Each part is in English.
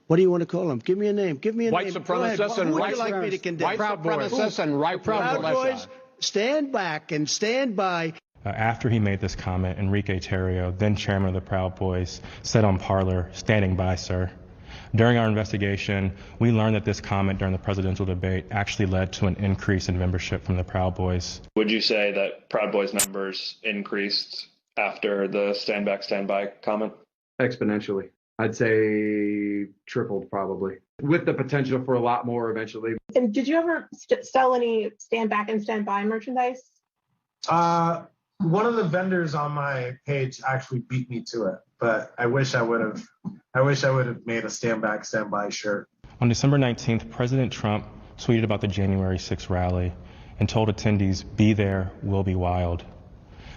What do you want to call them? Give me a name. Give me a white name. supremacists and Who would you like me to condemn? white supremacists and right Proud Boys, stand back and stand by. After he made this comment, Enrique Tarrio, then chairman of the Proud Boys, said on Parler, "Standing by, sir." During our investigation, we learned that this comment during the presidential debate actually led to an increase in membership from the Proud Boys. Would you say that Proud Boys numbers increased after the stand back, stand by comment? Exponentially. I'd say tripled probably, with the potential for a lot more eventually. And did you ever sell any stand back and stand by merchandise? One of the vendors on my page actually beat me to it, but I wish I would have made a stand back, stand by shirt. On December 19th, President Trump tweeted about the January 6th rally and told attendees, "Be there, we'll be wild."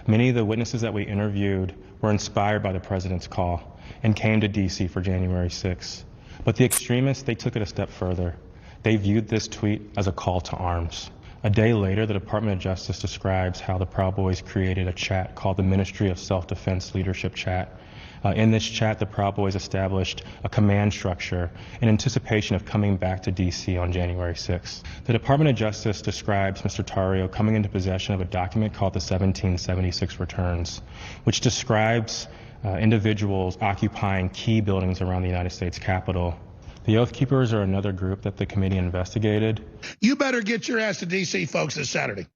Many of the witnesses that we interviewed were inspired by the president's call and came to D.C. for January 6th. But the extremists, they took it a step further. They viewed this tweet as a call to arms. A day later, the Department of Justice describes how the Proud Boys created a chat called the Ministry of Self-Defense Leadership Chat. In this chat, the Proud Boys established a command structure in anticipation of coming back to D.C. on January 6th. The Department of Justice describes Mr. Tarrio coming into possession of a document called the 1776 Returns, which describes individuals occupying key buildings around the United States Capitol. The Oath Keepers are another group that the committee investigated. You better get your ass to D.C., folks, this Saturday.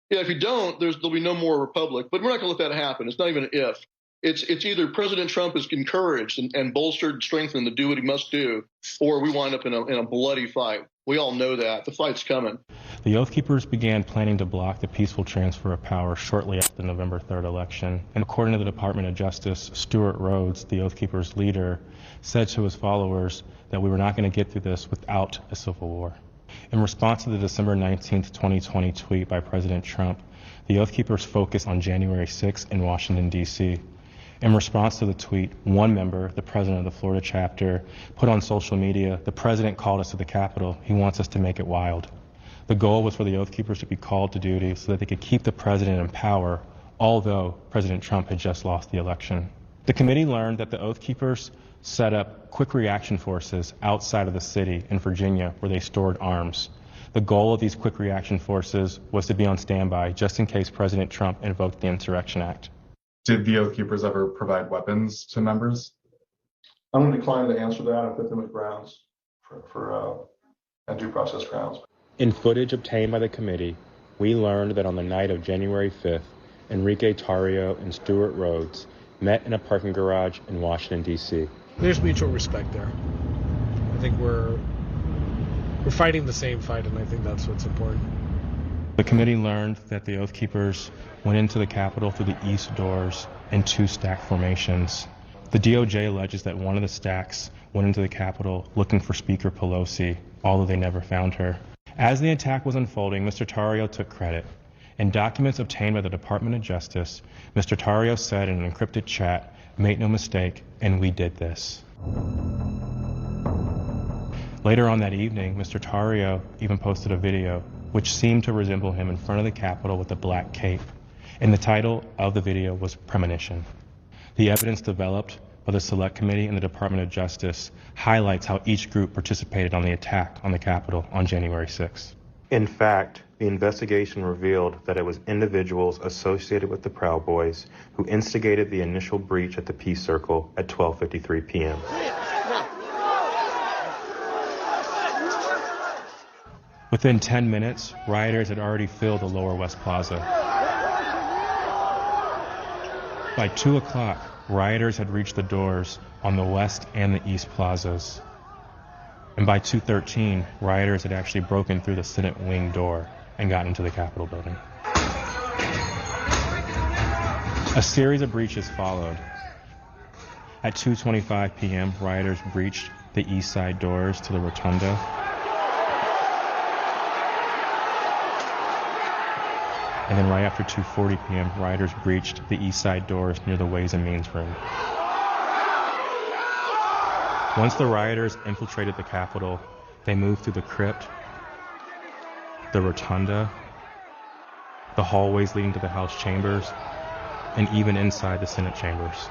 Yeah, if you don't, there'll be no more republic. But we're not going to let that happen. It's not even an if. It's either President Trump is encouraged and bolstered and strengthened to do what he must do, or we wind up in a bloody fight. We all know that. The fight's coming. The Oath Keepers began planning to block the peaceful transfer of power shortly after the November 3rd election. And according to the Department of Justice, Stuart Rhodes, the Oath Keepers leader, said to his followers that we were not going to get through this without a civil war. In response to the December 19th, 2020 tweet by President Trump, the Oath Keepers focused on January 6th in Washington, D.C. In response to the tweet, one member, the president of the Florida chapter, put on social media, "The president called us to the Capitol. He wants us to make it wild." The goal was for the Oath Keepers to be called to duty so that they could keep the president in power, although President Trump had just lost the election. The committee learned that the Oath Keepers set up quick reaction forces outside of the city in Virginia where they stored arms. The goal of these quick reaction forces was to be on standby just in case President Trump invoked the Insurrection Act. Did the Oath Keepers ever provide weapons to members? I'm going to decline to answer that on Fifth Amendment grounds for due process grounds. In footage obtained by the committee, we learned that on the night of January 5th, Enrique Tarrio and Stuart Rhodes met in a parking garage in Washington, D.C. There's mutual respect there. I think we're fighting the same fight, and I think that's what's important. The committee learned that the Oath Keepers went into the Capitol through the east doors in two stack formations. The DOJ alleges that one of the stacks went into the Capitol looking for Speaker Pelosi, although they never found her. As the attack was unfolding, Mr. Tarrio took credit. In documents obtained by the Department of Justice, Mr. Tarrio said in an encrypted chat, "Make no mistake, and we did this." Later on that evening, Mr. Tarrio even posted a video which seemed to resemble him in front of the Capitol with a black cape. And the title of the video was Premonition. The evidence developed by the Select Committee and the Department of Justice highlights how each group participated on the attack on the Capitol on January 6th. In fact, the investigation revealed that it was individuals associated with the Proud Boys who instigated the initial breach at the Peace Circle at 12:53 p.m. Within 10 minutes, rioters had already filled the Lower West Plaza. By 2 o'clock, rioters had reached the doors on the West and the East plazas. And by 2:13, rioters had actually broken through the Senate wing door and gotten into the Capitol building. A series of breaches followed. At 2:25 p.m., rioters breached the east side doors to the Rotunda. And then right after 2:40 p.m., rioters breached the east side doors near the Ways and Means room. Once the rioters infiltrated the Capitol, they moved through the crypt, the Rotunda, the hallways leading to the House chambers, and even inside the Senate chambers.